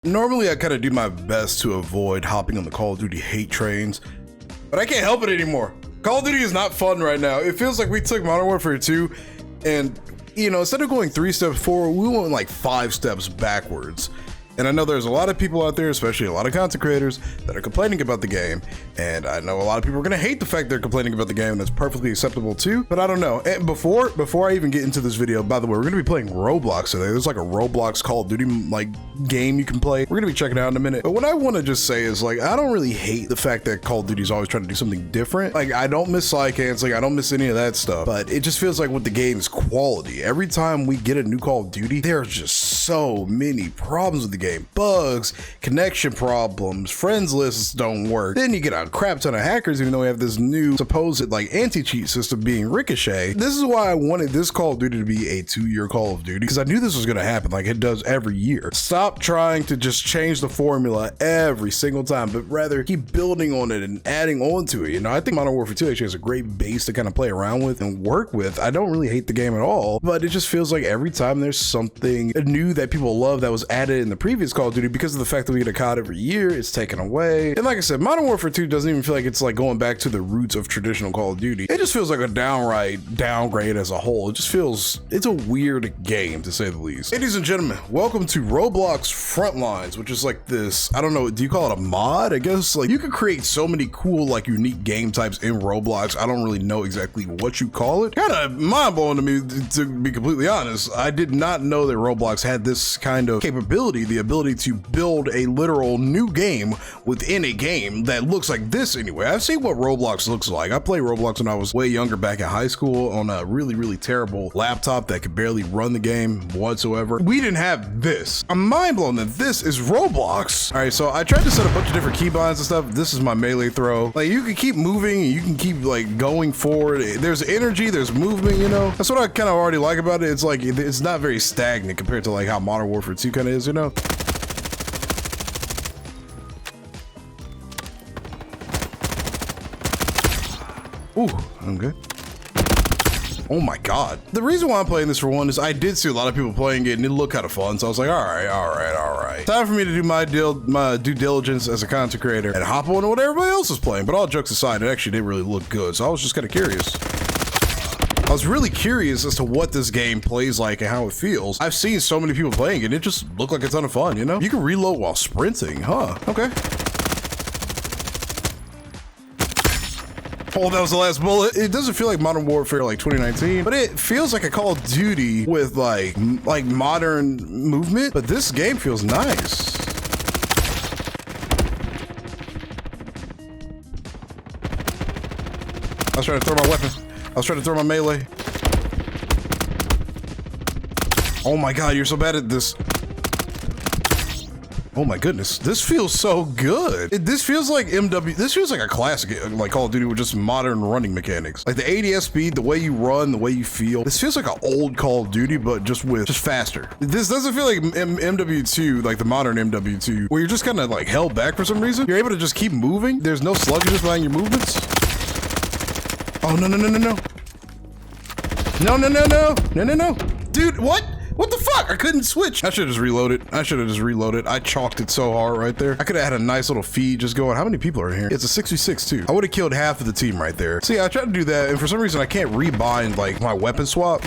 Normally, I kind of do my best to avoid hopping on the Call of Duty hate trains, but I can't help it anymore. Call of Duty is not fun right now. It feels like we took Modern Warfare 2 and, instead of going 3 steps forward, we went like 5 steps backwards. And I know there's a lot of people out there, especially a lot of content creators, that are complaining about the game. And I know a lot of people are going to hate the fact they're complaining about the game, and that's perfectly acceptable too. But I don't know. And before I even get into this video, by the way, we're going to be playing Roblox today. There's like a Roblox Call of Duty game you can play. We're going to be checking it out in a minute. But what I want to just say is I don't really hate the fact that Call of Duty is always trying to do something different. I don't miss slide canceling. I don't miss any of that stuff. But it just feels like with the game's quality, every time we get a new Call of Duty, there's just so many problems with the game. Bugs, connection problems, friends lists don't work. Then you get a crap ton of hackers, even though we have this new supposed anti-cheat system being Ricochet. This is why I wanted this Call of Duty to be a 2-year Call of Duty, because I knew this was going to happen like it does every year. Stop trying to just change the formula every single time, but rather keep building on it and adding on to it. I think Modern Warfare 2 actually has a great base to kind of play around with and work with. I don't really hate the game at all, but it just feels like every time there's something new that people love that was added in the previous Call of Duty, because of the fact that we get a COD every year, it's taken away. And like I said, Modern Warfare 2 doesn't even feel like it's going back to the roots of traditional Call of Duty. It just feels like a downright downgrade as a whole. It just feels, it's a weird game to say the least. Ladies and gentlemen, welcome to Roblox Frontlines, which is like this, I don't know, do you call it a mod? I guess you could create so many cool unique game types in Roblox. I don't really know exactly what you call it. Kind of mind-blowing to me, to be completely honest. I did not know that Roblox had this kind of capability, the ability to build a literal new game within a game that looks like this anyway. I've seen what Roblox looks like. I played Roblox when I was way younger, back in high school, on a really terrible laptop that could barely run the game whatsoever. We didn't have this. I'm mind blown that this is Roblox. All right, so I tried to set a bunch of different keybinds and stuff. This is my melee throw. You can keep moving, you can keep going forward. There's energy, there's movement, That's what I kind of already like about it. It's it's not very stagnant compared to how Modern Warfare 2 kind of is, Ooh, I'm good. Oh my god. The reason why I'm playing this, for one, is I did see a lot of people playing it and it looked kind of fun. So I was like, all right. Time for me to do my due diligence as a content creator and hop on to what everybody else is playing. But all jokes aside, it actually didn't really look good. So I was just kind of curious. I was really curious as to what this game plays like and how it feels. I've seen so many people playing it and it just looked like a ton of fun, You can reload while sprinting, huh? Okay. Oh, that was the last bullet. It doesn't feel like Modern Warfare 2019, but it feels like a Call of Duty with like modern movement, but this game feels nice. I was trying to throw my weapon. I was trying to throw my melee. Oh my god, you're so bad at this. Oh my goodness, this feels so good. This feels like this feels like a classic, Call of Duty with just modern running mechanics. The ADS speed, the way you run, the way you feel. This feels like an old Call of Duty, but just faster. This doesn't feel like MW2, the modern MW2, where you're just kind of held back for some reason. You're able to just keep moving. There's no sluggishness behind your movements. Oh, no. No. Dude, what? What the fuck? I couldn't switch. I should have just reloaded. I chalked it so hard right there. I could have had a nice little feed just going. How many people are in here? It's a 66 too. I would have killed half of the team right there. See, I tried to do that, and for some reason I can't rebind my weapon swap.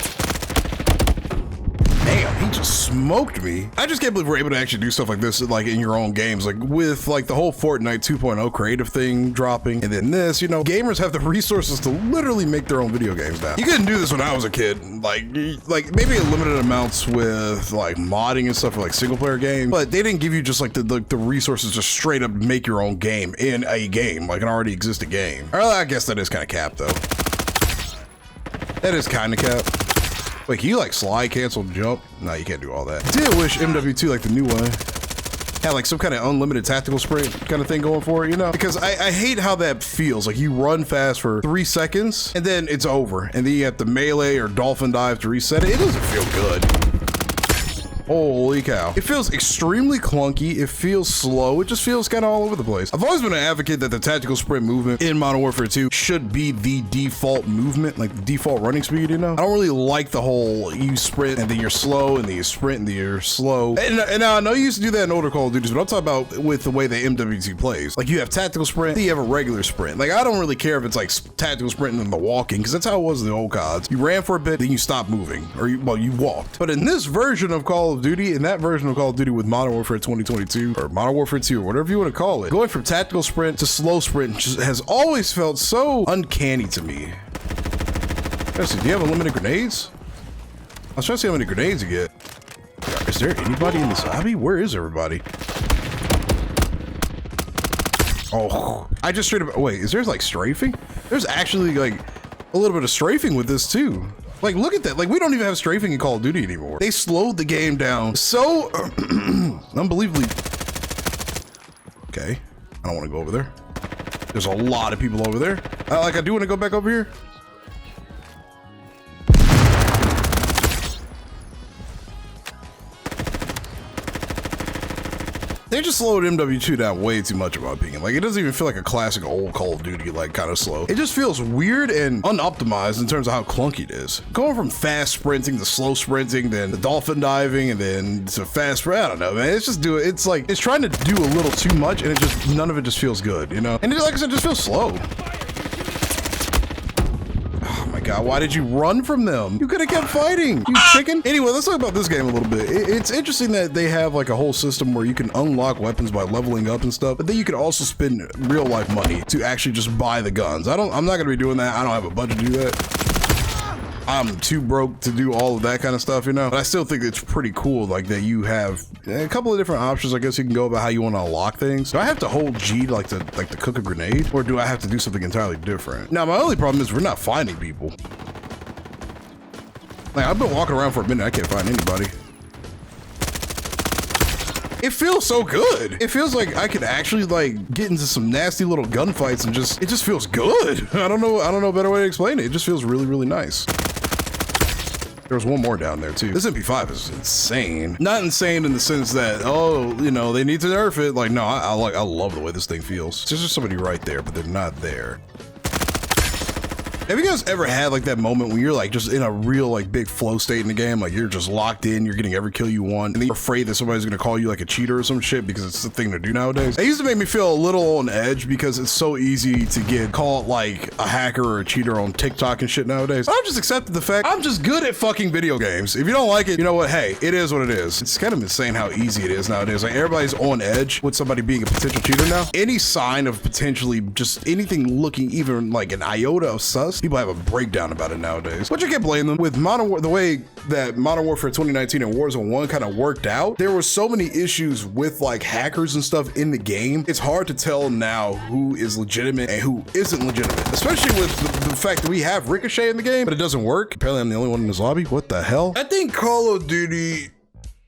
Damn, he just smoked me. I just can't believe we're able to actually do stuff like this in your own games, with the whole Fortnite 2.0 creative thing dropping, and then this, gamers have the resources to literally make their own video games now. You couldn't do this when I was a kid, maybe in limited amounts with modding and stuff for single player games, but they didn't give you just the resources to straight up make your own game in a game, an already existing game. I guess that is kind of cap though. That is kind of cap. Wait, can you slide, cancel, jump? No, you can't do all that. I did wish MW2, the new one, had some kind of unlimited tactical sprint kind of thing going for it, Because I hate how that feels. You run fast for 3 seconds and then it's over. And then you have to melee or dolphin dive to reset it. It doesn't feel good. Holy cow. It feels extremely clunky. It feels slow. It just feels kind of all over the place. I've always been an advocate that the tactical sprint movement in Modern Warfare 2 should be the default movement, like the default running speed, you know? I don't really like the whole you sprint and then you're slow and then you sprint and then you're slow. And I know you used to do that in older Call of Duties, but I'm talking about with the way the MW2 plays. Like you have tactical sprint, then you have a regular sprint. Like I don't really care if it's like tactical sprint and then the walking, because that's how it was in the old CODs. You ran for a bit, then you stopped moving, or you walked. But in this version of Call of Duty, in that version of Call of Duty with Modern Warfare 2022, or Modern Warfare 2, or whatever you want to call it, going from tactical sprint to slow sprint just has always felt so uncanny to me. Let's see, do you have unlimited grenades? I was trying to see how many grenades you get. Is there anybody in this lobby? Where is everybody? Oh, I just straight up, wait, is there like strafing? There's actually like a little bit of strafing with this too. Like, look at that. Like, we don't even have strafing in Call of Duty anymore. They slowed the game down so unbelievably. Okay, I don't want to go over there. There's a lot of people over there. Like, I do want to go back over here. They just slowed MW2 down way too much, in my opinion. Like, it doesn't even feel like a classic old Call of Duty, like, kind of slow. It just feels weird and unoptimized in terms of how clunky it is. Going from fast sprinting to slow sprinting, then the dolphin diving, and then to fast sprint. I don't know, man. It's just it's like, it's trying to do a little too much, and it just, none of it just feels good, you know? And it, like I said, just feels slow. God, why did you run from them? You could have kept fighting, you chicken. Anyway, let's talk about this game a little bit. It's interesting that they have like a whole system where you can unlock weapons by leveling up and stuff, but then you can also spend real life money to actually just buy the guns. I'm not gonna be doing that. I don't have a budget to do that. I'm too broke to do all of that kind of stuff, you know? But I still think it's pretty cool, like that you have a couple of different options. I guess you can go about how you want to unlock things. Do I have to hold G to to cook a grenade, or do I have to do something entirely different? Now, my only problem is we're not finding people. Like, I've been walking around for a minute. I can't find anybody. It feels so good. It feels like I could actually like get into some nasty little gunfights and it just feels good. I don't know a better way to explain it. It just feels really, really nice. There was one more down there too. This MP5 is insane. Not insane in the sense that, oh, you know, they need to nerf it. Like, no, I love the way this thing feels. There's just somebody right there, but they're not there. Have you guys ever had like that moment when you're like just in a real like big flow state in the game? Like you're just locked in, you're getting every kill you want, and then you're afraid that somebody's gonna call you like a cheater or some shit because it's the thing to do nowadays. It used to make me feel a little on edge because it's so easy to get called like a hacker or a cheater on TikTok and shit nowadays. I've just accepted the fact I'm just good at fucking video games. If you don't like it, you know what? Hey, it is what it is. It's kind of insane how easy it is nowadays. Like everybody's on edge with somebody being a potential cheater now. Any sign of potentially just anything looking even like an iota of sus, people have a breakdown about it nowadays, which I can't blame them. With the way that Modern Warfare 2019 and Warzone 1 kind of worked out, there were so many issues with like hackers and stuff in the game. It's hard to tell now who is legitimate and who isn't legitimate, especially with the fact that we have Ricochet in the game, but it doesn't work. Apparently I'm the only one in this lobby. What the hell? I think Call of Duty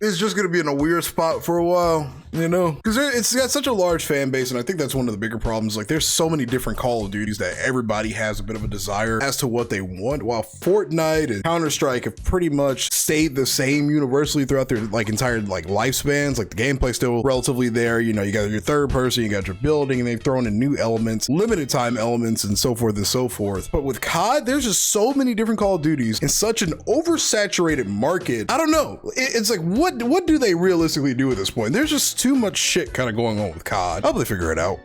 is just gonna be in a weird spot for a while, you know, because it's got such a large fan base, and I think that's one of the bigger problems. Like there's so many different Call of Duties that everybody has a bit of a desire as to what they want, while Fortnite and Counter-Strike have pretty much stayed the same universally throughout their like entire like lifespans. Like the gameplay's still relatively there, you know, you got your third person, you got your building, and they've thrown in new elements, limited time elements, and so forth and so forth. But with COD, there's just so many different Call of Duties in such an oversaturated market. I don't know, it's like what do they realistically do at this point? There's just too much shit kind of going on with COD. I hope they figure it out.